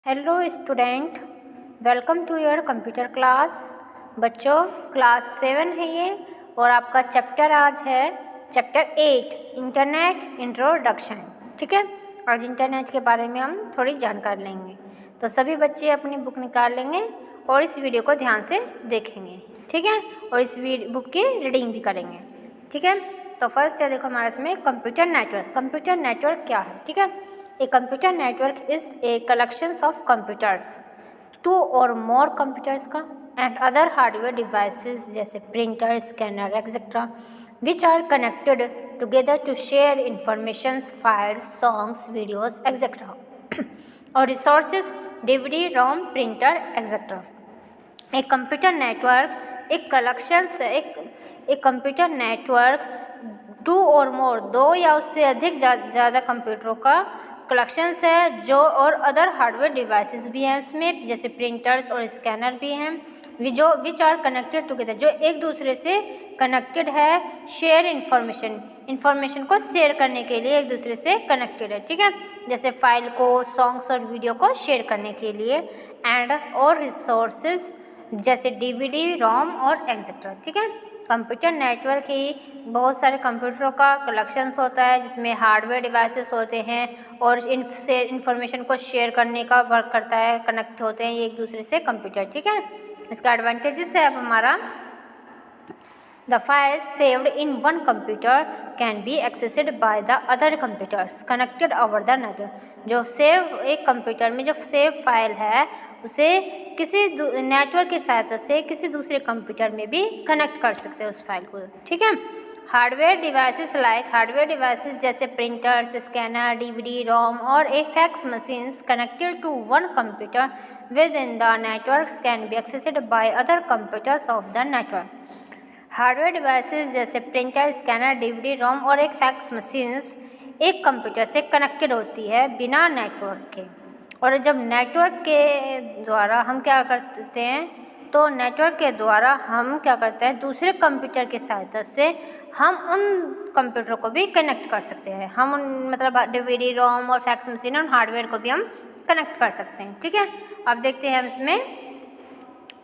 Hello student, welcome to your computer class. बच्चों, class 7 है ये और आपका चैप्टर आज है चैप्टर 8 इंटरनेट इंट्रोडक्शन। ठीक है, आज इंटरनेट के बारे में हम थोड़ी जानकारी लेंगे। तो सभी बच्चे अपनी बुक निकाल लेंगे और इस वीडियो को ध्यान से देखेंगे। ठीक है, और इस बुक की रीडिंग भी करेंगे। ठीक है, तो फर्स्ट है, देखो हमारे इसमें कंप्यूटर नेटवर्क। कंप्यूटर नेटवर्क क्या है? ठीक है, A computer network is a collection of computers, two or more computers का and other hardware devices जैसे printer, scanner, etc. which are connected together to share information, files, songs, videos, etc. और resources DVD, ROM, printer, etc. एक computer network एक collection से एक computer network to और मोर, दो या उससे अधिक ज़्यादा कंप्यूटरों का कलेक्शंस है जो और अदर हार्डवेयर डिवाइसेस भी हैं उसमें, जैसे प्रिंटर्स और स्कैनर भी हैं विच आर कनेक्टेड टुगेदर, जो एक दूसरे से कनेक्टेड है। शेयर इन्फॉर्मेशन को शेयर करने के लिए एक दूसरे से कनेक्टेड है। ठीक है, जैसे फाइल को, सॉन्ग्स और वीडियो को शेयर करने के लिए। एंड और रिसोर्सेज जैसे DVD, ROM और एक्सेट्रा। ठीक है, कंप्यूटर नेटवर्क ही बहुत सारे कंप्यूटरों का कलेक्शंस होता है जिसमें हार्डवेयर डिवाइसेस होते हैं और इनसे इन्फॉर्मेशन को शेयर करने का वर्क करता है, कनेक्ट होते हैं ये एक दूसरे से कंप्यूटर। ठीक है, इसका एडवांटेजेस है अब हमारा The files saved in one computer can be accessed by the other computers connected over the network. जो एक कंप्यूटर में जो सेव फाइल है उसे किसी नेटवर्क की सहायता से किसी दूसरे कंप्यूटर में भी कनेक्ट कर सकते हैं उस फाइल को। ठीक है, हार्डवेयर डिवाइसेस जैसे प्रिंटर्स, स्कैनर, DVD, ROM और fax machines connected to one computer within the networks can be accessed by other computers of the network. Hardware devices जैसे प्रिंटर, स्कैनर, DVD, ROM और fax machines एक computer से connected होती है बिना network के। और जब नेटवर्क के द्वारा हम क्या करते हैं, तो नेटवर्क के द्वारा हम क्या करते हैं, दूसरे कंप्यूटर की सहायता से हम उन कंप्यूटरों को भी कनेक्ट कर सकते हैं। हम उन मतलब DVD, ROM और फैक्स मशीन उन हार्डवेयर को भी हम कनेक्ट कर सकते हैं। ठीक है, अब देखते हैं हम इसमें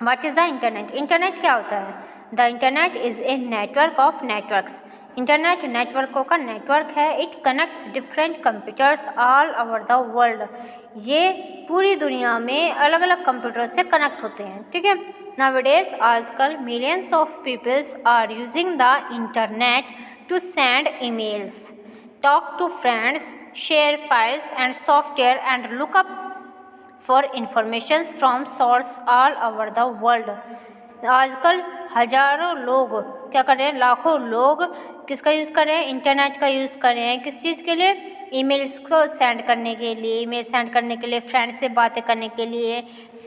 what is the internet. Internet क्या होता है? The internet is a network of networks. Internet नेटवर्कों का नेटवर्क है। It connects different computers all over the world. ये पूरी दुनिया में अलग अलग कंप्यूटर से कनेक्ट होते हैं। ठीक है, नाउअडेज आजकल millions of peoples are using the internet to send emails, talk to friends, share files and software and look up for information from source all over the world. आजकल हजारों लोग क्या कर रहे हैं, लाखों लोग किसका यूज़ कर रहे हैं? इंटरनेट का यूज़ कर रहे हैं। किस चीज़ के लिए? ईमेल्स को सेंड करने के लिए, ईमेल सेंड करने के लिए, फ्रेंड से बातें करने के लिए,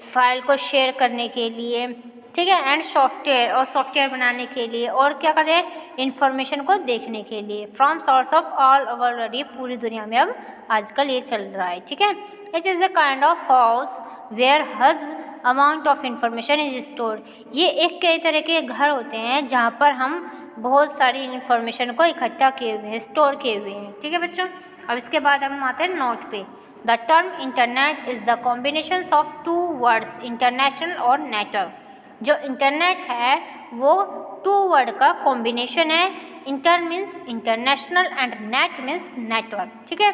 फाइल को शेयर करने के लिए। ठीक है, एंड सॉफ्टवेयर बनाने के लिए, और क्या कर रहे हैं? इन्फॉर्मेशन को देखने के लिए from source of all over world. ये पूरी दुनिया में अब आजकल ये चल रहा है। ठीक है, it is a kind of house where huge amount of information is stored. ये एक कई तरह के घर होते हैं जहाँ पर हम बहुत सारी इन्फॉर्मेशन को इकट्ठा किए हुए हैं, स्टोर किए हुए हैं। ठीक है बच्चों, अब इसके बाद हम आते हैं नोट पे। The term internet is the combination of two words, international और नेटवर्क। जो इंटरनेट है वो टू वर्ड का कॉम्बिनेशन है। Inter means international and net means network. ठीक है,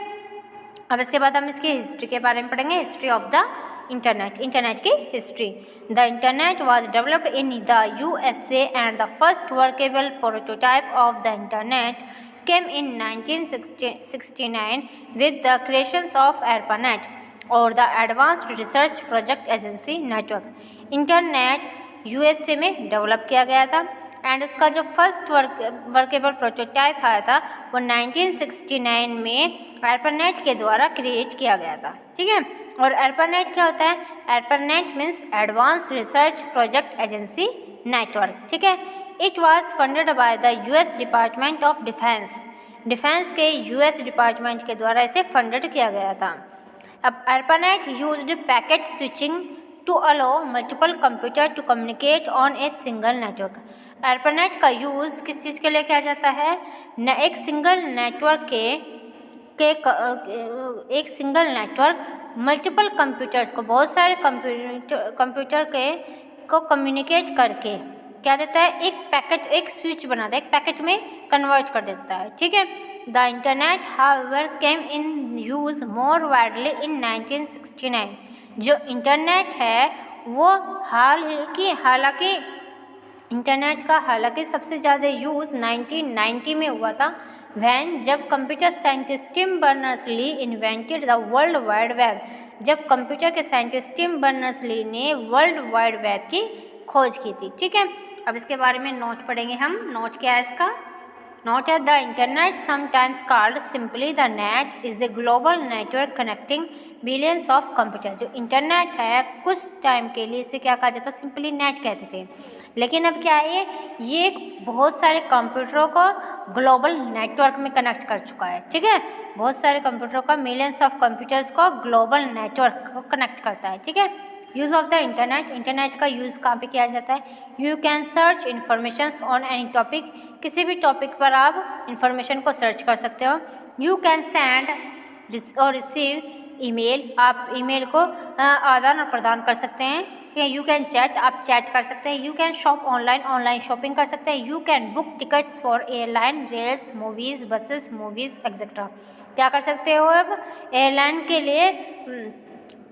अब इसके बाद हम इसकी हिस्ट्री के बारे में पढ़ेंगे। हिस्ट्री ऑफ द इंटरनेट की history. The internet was developed in the USA and the first workable prototype of the internet came in 1969 with the creations of ARPANET और the advanced research project agency network. Internet USA में develop किया गया था and उसका जो first workable prototype आया था वो 1969 में ARPANET के द्वारा क्रिएट किया गया था। ठीक है, और ARPANET क्या होता है? ARPANET means advanced research project agency network. ठीक है, it was funded by the US department of defence के US डिपार्टमेंट के द्वारा इसे फंडेड किया गया था। अब ARPANET used packet switching to allow multiple computer to communicate on a single network. ARPANET का यूज़ किस चीज़ के लिए किया जाता है? न एक सिंगल नेटवर्क के एक सिंगल नेटवर्क मल्टीपल कंप्यूटर्स को, बहुत सारे कंप्यूटर को कम्युनिकेट करके क्या देता है, एक पैकेट, एक स्विच बनाता है, एक पैकेट में कन्वर्ट कर देता है, ठीक है। The internet however came in use more widely in 1969। जो इंटरनेट है वो हालांकि इंटरनेट का सबसे ज़्यादा यूज़ 1990 में हुआ था, जब computer scientist Tim Berners-Lee invented the world wide web. जब कंप्यूटर के साइंटिस्ट टिम बर्नर्स-ली ने वर्ल्ड वाइड वेब की खोज की थी, ठीक है। अब इसके बारे में नोट पढ़ेंगे हम। नोट क्या है इसका? नोट है the internet sometimes called simply the net is a global network connecting billions of computer. जो इंटरनेट है कुछ टाइम के लिए इसे क्या कहा जाता, सिंपली नेट कहते थे, लेकिन अब क्या है, ये बहुत सारे कंप्यूटरों को ग्लोबल नेटवर्क में कनेक्ट कर चुका है, ठीक है। बहुत सारे कंप्यूटरों का, मिलियंस ऑफ कंप्यूटर्स को ग्लोबल नेटवर्क को कनेक्ट करता है, ठीक है। Use of the internet, internet का यूज़ कहाँ पे किया जाता है? You can search information on any topic, किसी भी टॉपिक पर आप इंफॉर्मेशन को सर्च कर सकते हो। यू कैन सेंड और रिसीव ईमेल, आप ईमेल को आदान और प्रदान कर सकते हैं, ठीक है। यू कैन चैट, आप चैट कर सकते हैं। You can shop online, online shopping कर सकते हैं। You can book tickets for airline, rails, movies, buses, movies etcetera. क्या कर सकते हो अब? एयरलाइन के लिए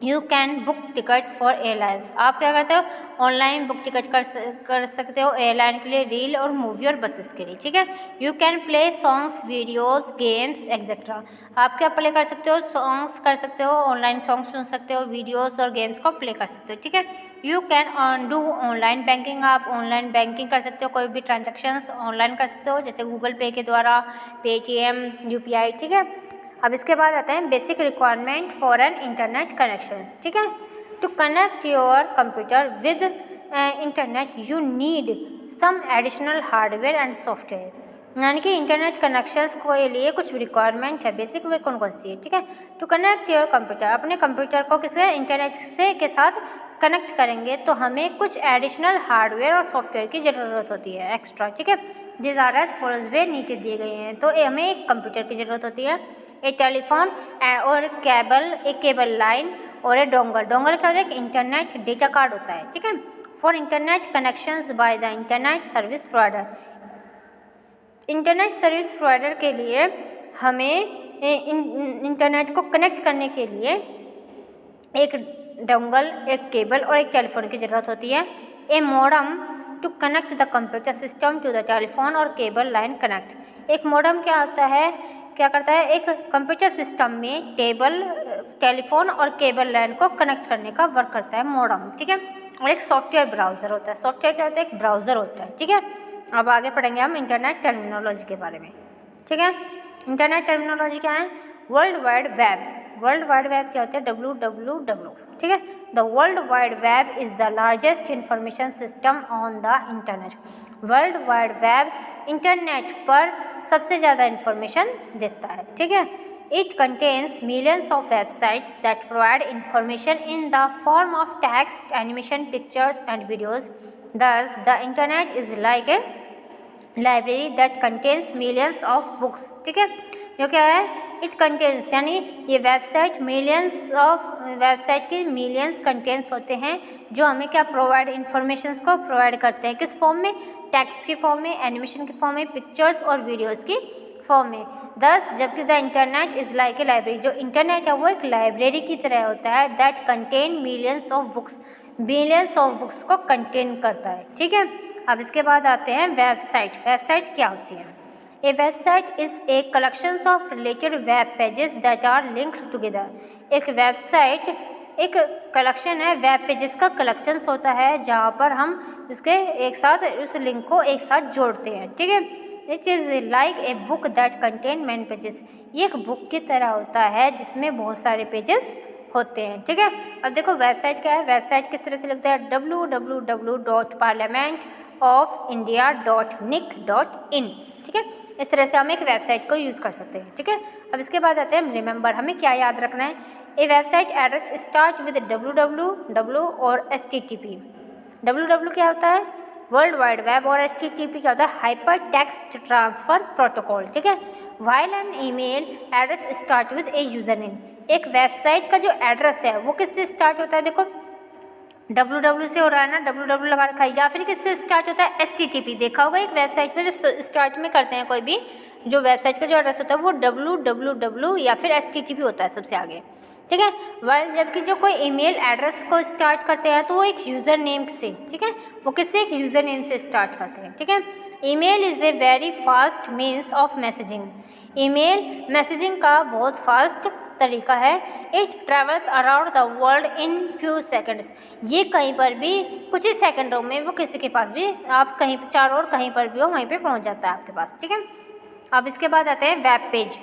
you can book tickets for airlines, आप क्या करते हो, ऑनलाइन बुक टिकट कर सकते हो एयरलाइन के लिए, रेल और मूवी और बसेस के लिए, ठीक है। You can play songs, videos, games etcetera, आप क्या प्ले कर सकते हो, सॉन्ग्स कर सकते हो, ऑनलाइन सॉन्ग सुन सकते हो, वीडियोस और गेम्स को प्ले कर सकते हो, ठीक है। You can do online banking, आप ऑनलाइन बैंकिंग कर सकते हो, कोई भी ट्रांजेक्शन्स ऑनलाइन कर सकते हो, जैसे गूगल पे के द्वारा, पेटीएम, UPI, ठीक है। अब इसके बाद आते हैं basic requirement for an internet connection, ठीक है। To connect your computer with internet you need some additional hardware and software, यानी कि इंटरनेट कनेक्शंस के लिए कुछ रिक्वायरमेंट है, बेसिक वे कौन कौन सी है, ठीक है। टू कनेक्ट योर कंप्यूटर, अपने कंप्यूटर को किसी इंटरनेट के साथ कनेक्ट करेंगे तो हमें कुछ एडिशनल हार्डवेयर और सॉफ्टवेयर की ज़रूरत होती है, एक्स्ट्रा, ठीक है। दिस आर एज फॉलोज, वे नीचे दिए गए हैं। तो हमें एक कंप्यूटर की ज़रूरत होती है, एक टेलीफोन और केबल, एक केबल लाइन और एक डोंगल। डोंगल क्या होता है? एक इंटरनेट डेटा कार्ड होता है, ठीक है। For internet connections by the internet service provider, internet service provider के लिए हमें इंटरनेट को कनेक्ट करने के लिए एक डोंगल, एक केबल और एक टेलीफोन की ज़रूरत होती है। A modem to connect the computer system to the telephone और केबल लाइन कनेक्ट। एक मॉडम क्या होता है, क्या करता है, एक कंप्यूटर सिस्टम में टेलीफोन और केबल लाइन को कनेक्ट करने का वर्क करता है मॉडम, ठीक है। और एक सॉफ्टवेयर ब्राउज़र होता है। सॉफ्टवेयर क्या होता है? एक ब्राउज़र होता है, ठीक है। अब आगे पढ़ेंगे हम इंटरनेट टर्मिनोलॉजी के बारे में, ठीक है। इंटरनेट टर्मिनोलॉजी क्या है? World wide web. World wide web क्या होता है? WWW, ठीक है। The world wide web is the largest information system on the internet. World wide web internet पर सबसे ज़्यादा इंफॉर्मेशन देता है, ठीक है। It contains millions of websites that provide information in the form of text, animation, pictures and videos. Thus, the internet is like a library that contains millions of books, ठीक है। जो क्या है? इट कंटेंस, यानी ये website website के millions contents होते हैं जो हमें क्या प्रोवाइड, इंफॉर्मेशंस को प्रोवाइड करते हैं। किस फॉर्म में? टेक्स्ट की फॉर्म में, एनिमेशन की फॉर्म में, पिक्चर्स और वीडियोज़ की फॉर्म में। दस, जबकि the internet is like a library, जो इंटरनेट है वो एक लाइब्रेरी की तरह होता है। That contain millions of books, billions of books को कंटेन करता है, ठीक है। अब इसके बाद आते हैं वेबसाइट। वेबसाइट क्या होती है? A website is a collections of related web pages that are linked together. एक वेबसाइट एक कलेक्शन है, वेब पेजेस का कलेक्शंस होता है जहाँ पर हम उसके एक साथ उस लिंक को एक साथ जोड़ते हैं, ठीक है। It is like a book that contain many pages, ये एक बुक की तरह होता है जिसमें बहुत सारे पेजेस होते हैं, ठीक है। अब देखो वेबसाइट क्या है? वेबसाइट किस तरह से लिखते हैं? www.parliamentofIndia.nic.in, ठीक है। इस तरह से हम एक वेबसाइट को यूज़ कर सकते हैं, ठीक है। अब इसके बाद आते हैं रिमेंबर, हमें क्या याद रखना है? A website address start with www और http। www क्या होता है? वर्ल्ड वाइड वेब और HTTP क्या होता है, हाइपर टेक्स्ट ट्रांसफ़र प्रोटोकॉल, ठीक है। While an email address start with a user name, एक वेबसाइट का जो एड्रेस है वो किससे स्टार्ट होता है, देखो www से हो रहा है ना, www लगा रखा है, या फिर किससे स्टार्ट होता है, HTTP। देखा होगा एक वेबसाइट पे जब स्टार्ट में करते हैं कोई भी जो वेबसाइट का जो एड्रेस होता है वो www या फिर HTTP होता है सबसे आगे, ठीक है। वाइल जबकि जो कोई ईमेल एड्रेस को स्टार्ट करते हैं तो वो एक यूज़र नेम से, ठीक है, वो किससे, एक यूज़र नेम से स्टार्ट करते हैं, ठीक है। Email is a very fast means of messaging, email messaging का बहुत फास्ट तरीका है। It travels around the world in few seconds, ये कहीं पर भी कुछ ही सेकंडों में वो किसी के पास भी, आप कहीं चारों ओर कहीं पर भी हो वहीं पे पहुंच जाता है आपके पास, ठीक है। अब इसके बाद आते हैं web page.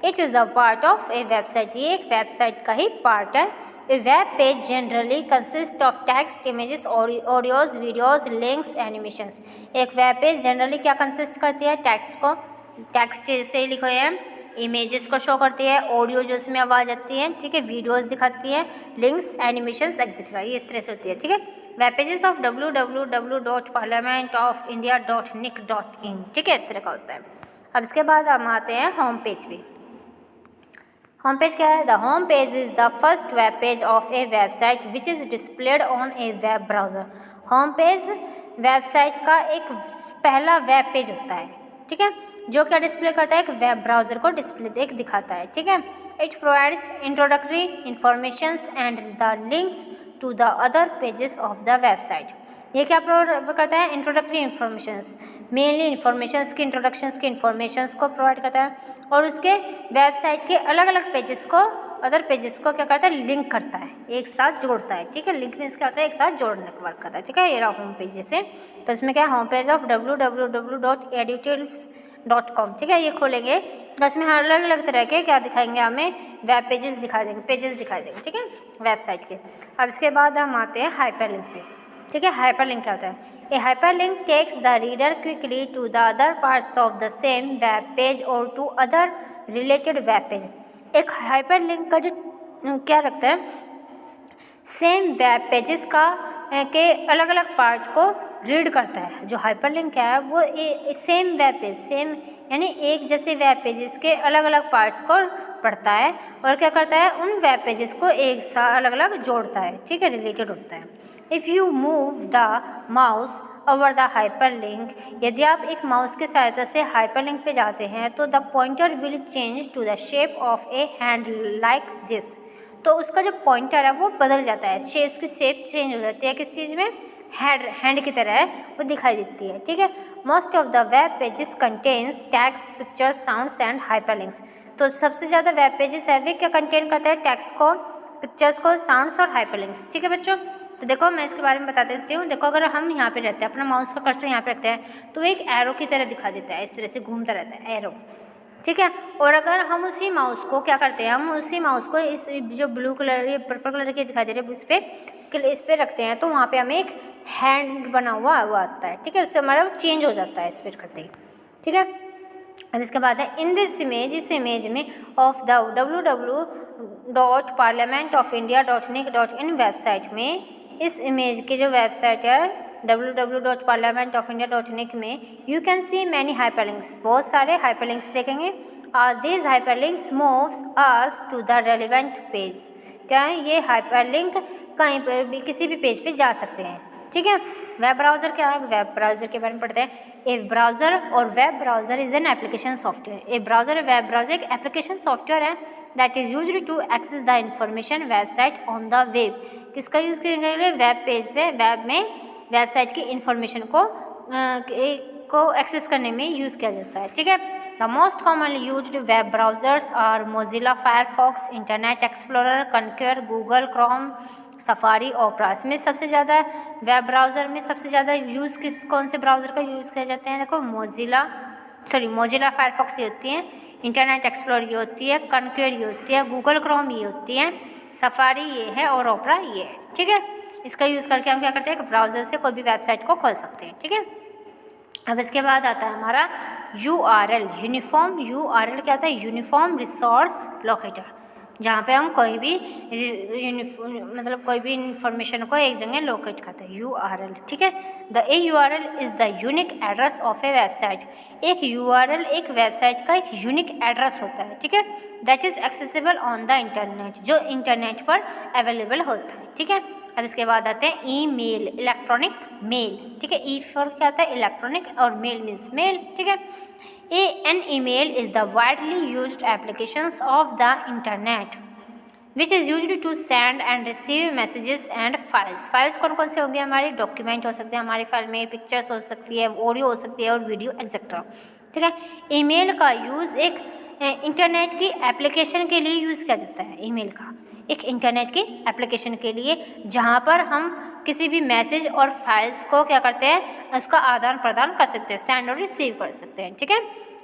It is a part of a website, ये एक वेबसाइट का ही पार्ट है। A web page generally consist of text, images, audios, videos, links, animations. एक वेब पेज जनरली क्या कंसिस्ट करती है, टेक्स्ट को, टेक्स्ट से लिखे हुए हैं, इमेजेस को शो करती है, ऑडियो जो उसमें आवाज़ आती है, ठीक है, वीडियोस दिखाती है, लिंक्स, एनिमेशंस एक्सेट्रा, ये इस तरह से होती है, ठीक है। वेब पेजेस ऑफ www.parliament.india.nic.in, ठीक है, इस तरह का होता है। अब इसके बाद हम आते हैं होम पेज पे। होम पेज क्या है, the home page is the first web page of a website which is displayed on A web browser. Home page website का एक पहला वेब पेज होता है, ठीक है, जो क्या डिस्प्ले करता है, एक वेब ब्राउज़र को डिस्प्ले दिखाता है, ठीक है। It provides introductory informations and the links to the other pages of the website. ये क्या प्रोवाइड करता है, इंट्रोडक्टरी इन्फॉर्मेशंस, मेनली इन्फॉर्मेशंस की, इंट्रोडक्शंस की इन्फॉर्मेशंस को प्रोवाइड करता है, और उसके वेबसाइट के अलग अलग पेजेस को, अदर पेजेस को क्या करता है, लिंक करता है, एक साथ जोड़ता है, ठीक है। लिंक मीन्स क्या होता है, एक साथ जोड़ने का वर्क करता है, ठीक है। ये रहा होम पेज जैसे, तो इसमें क्या है, होम पेज ऑफ www.edutips.com, ठीक है, ये खोलेंगे तो इसमें अलग अलग तरह के क्या दिखाएंगे, हमें वेब पेजेस दिखा देंगे, पेजेस दिखाई देंगे, ठीक है, वेबसाइट के। अब इसके बाद हम आते हैं हाइपरलिंक पे, ठीक है। हाइपरलिंक क्या होता है, a hyperlink takes the reader quickly to the other parts of the same web page or to other related web page. एक हाइपरलिंक का जो क्या रखता है, सेम वेब पेजेस का के अलग अलग पार्ट को रीड करता है। जो हाइपरलिंक है वो सेम वेब पेज, सेम यानी एक जैसे वेब पेजेस के अलग अलग पार्ट्स को पढ़ता है और क्या करता है, उन वेब पेजेस को एक साथ अलग अलग जोड़ता है, ठीक है, रिलेटेड होता है। If you move the mouse over the hyperlink, यदि आप एक माउस की सहायता से हाइपरलिंक पे जाते हैं तो the pointer will change to the shape of a hand like this, तो उसका जो पॉइंटर है वो बदल जाता है, उसकी शेप चेंज हो जाती है, किस चीज़ में, हैंड की तरह है, वो दिखाई देती है, ठीक है। Most of the web pages contains text, pictures, sounds and hyperlinks, तो सबसे ज़्यादा वेब पेजेस है वे क्या कंटेन करता है, टेक्स्ट को, पिक्चर्स को, साउंड्स और हाइपरलिंक्स, ठीक है बच्चों। तो देखो मैं इसके बारे में बता देती हूँ। देखो अगर हम यहाँ पे रहते हैं, अपना माउस का कर्सर यहाँ पे रखते हैं तो एक एरो की तरह दिखा देता है, इस तरह से घूमता रहता है एरो, ठीक है। और अगर हम उसी माउस को क्या करते हैं, हम उसी माउस को इस जो ब्लू कलर, ये पर्पल कलर के दिखाई दे रहे हैं, इस पर रखते हैं तो वहाँ पे हमें एक हैंड बना हुआ आता है, ठीक है, उससे हमारा वो चेंज हो जाता है इस पर करते ही, ठीक है। अब इसके बाद है इन दिस इमेज, इस इमेज में ऑफ द www.parliament.of.india.nic.in वेबसाइट में, इस इमेज की जो वेबसाइट है www.parliament.of.india.nic में you can see many hyperlinks, बहुत सारे हाइपरलिंक्स देखेंगे। This hyperlinks moves us to the relevant page, क्या है ये हाइपरलिंक कहीं पर भी किसी भी पेज पे जा सकते हैं, ठीक है। वेब ब्राउज़र क्या है, वेब ब्राउज़र के बारे में पढ़ते हैं। A browser or web browser is an application software, a browser or web browser एक एप्लीकेशन सॉफ्टवेयर है that is used to access the information website on the web, किसका यूज़ करेंगे, वेब पेज पे, वेब में website की information को access करने में यूज़ किया जाता है, ठीक है। The most commonly used web browsers are Mozilla Firefox, Internet Explorer, Konqueror, Google Chrome, Safari, opera. इसमें सबसे ज़्यादा वेब ब्राउज़र में सबसे ज़्यादा यूज़ कौन से ब्राउज़र का यूज़ किया जाता है, देखो मोजिला फायरफॉक्स ये होती है, इंटरनेट एक्सप्लोरर ये होती है, कनक्यूर ये होती है, गूगल क्रोम ये होती है, सफारी ये है और ओपेरा ये है, ठीक है। इसका यूज़ करके हम क्या करते हैं, ब्राउज़र से कोई भी वेबसाइट को खोल सकते हैं, ठीक है। अब इसके बाद आता है हमारा URL, यूनिफॉर्म URL क्या होता है, यूनिफॉर्म रिसोर्स लोकेटर। जहाँ पे हम कोई भी मतलब कोई भी इंफॉर्मेशन को एक जगह लोकेट करते हैं, URL, ठीक है। The URL is the unique address of a website. एक URL एक वेबसाइट का एक यूनिक एड्रेस होता है, ठीक है, that is accessible on the internet, जो इंटरनेट पर अवेलेबल होता है, ठीक है। अब इसके बाद आते हैं ईमेल, इलेक्ट्रॉनिक मेल, ठीक है। ई फॉर क्या होता है, इलेक्ट्रॉनिक, और मेल मीन्स मेल, ठीक है। An email is the widely used applications of the internet which is used to send and receive messages and files। Files कौन कौन से होंगे हमारे, डॉक्यूमेंट हो सकते हैं हमारी फाइल में, पिक्चर्स हो सकती है, ऑडियो हो सकती है और वीडियो एक्सेट्रा, ठीक है। ईमेल का यूज़ एक इंटरनेट की एप्लीकेशन के लिए यूज़ किया जाता है। ईमेल का एक इंटरनेट की एप्लीकेशन के लिए, जहाँ पर हम किसी भी मैसेज और फाइल्स को क्या करते हैं, उसका आदान प्रदान कर सकते हैं, सेंड और रिसीव कर सकते हैं, ठीक है।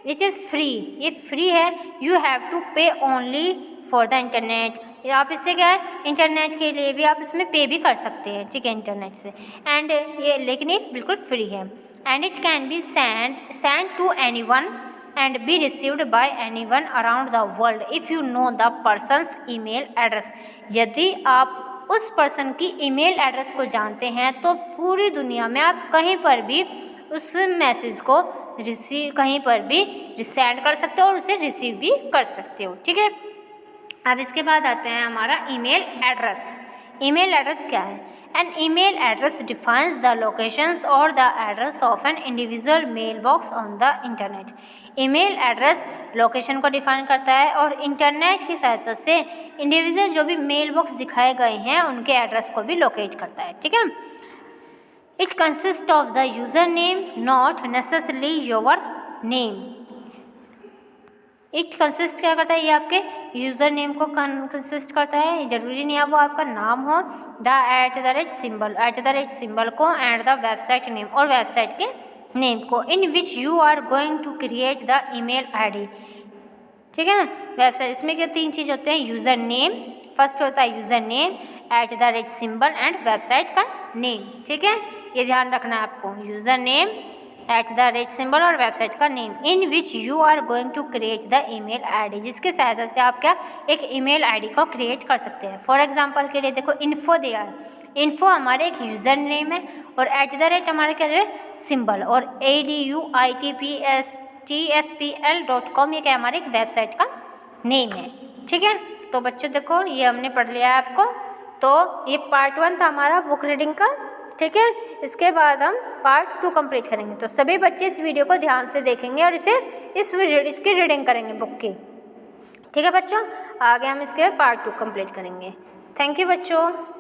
विच इज़ फ्री, ये फ्री है। यू हैव टू पे ओनली फॉर द इंटरनेट, आप इससे क्या है, इंटरनेट के लिए भी आप इसमें पे भी कर सकते हैं, ठीक है, इंटरनेट से। एंड ये लेकिन ये बिल्कुल फ्री है। And it can be send to any one and be received by anyone around the world if you know the person's email address। यदि आप उस पर्सन की ईमेल एड्रेस को जानते हैं तो पूरी दुनिया में आप कहीं पर भी उस मैसेज को कहीं पर भी सेंड कर सकते हो और उसे रिसीव भी कर सकते हो, ठीक है। अब इसके बाद आते हैं हमारा ईमेल एड्रेस। ईमेल एड्रेस क्या है? An email address defines the locations or the address of an individual mailbox on the internet। Email address location को डिफाइन करता है और इंटरनेट की सहायता से इंडिविजुअल जो भी मेल बॉक्स दिखाए गए हैं उनके एड्रेस को भी लोकेट करता है, ठीक है। It consist of the user name, not necessarily your name. It consist क्या करता है, ये आपके यूज़र नेम को कंसिस्ट करता है, ज़रूरी नहीं है वो आपका नाम हो, द @ सिंबल को, एंड द वेबसाइट नेम, और वेबसाइट के नेम को, in which you are going to create the email ID, ठीक है ना। वेबसाइट इसमें क्या 3 चीज़ होते हैं, यूज़र नेम, फर्स्ट होता है user name, @ symbol and website का नेम, ठीक है, ये ध्यान रखना है आपको, यूज़र नेम, @ सिंबल और वेबसाइट का name, in which you are going to create the email ID, जिसके सहायता से आप क्या एक ईमेल ID को क्रिएट कर सकते हैं। फॉर एग्जांपल के लिए देखो, इन्फो दिया है, इन्फो हमारे एक यूज़र नेम है और @ हमारे क्या है सिंबल, और aduitpstspl.com ये क्या हमारे एक वेबसाइट का नेम है, ठीक है। तो बच्चों देखो ये हमने पढ़ लिया है आपको, तो ये पार्ट 1 था हमारा बुक रीडिंग का, ठीक है। इसके बाद हम पार्ट 2 कंप्लीट करेंगे। तो सभी बच्चे इस वीडियो को ध्यान से देखेंगे और इसकी रीडिंग करेंगे बुक की, ठीक है बच्चों। आगे हम इसके पार्ट 2 कंप्लीट करेंगे। थैंक यू बच्चों।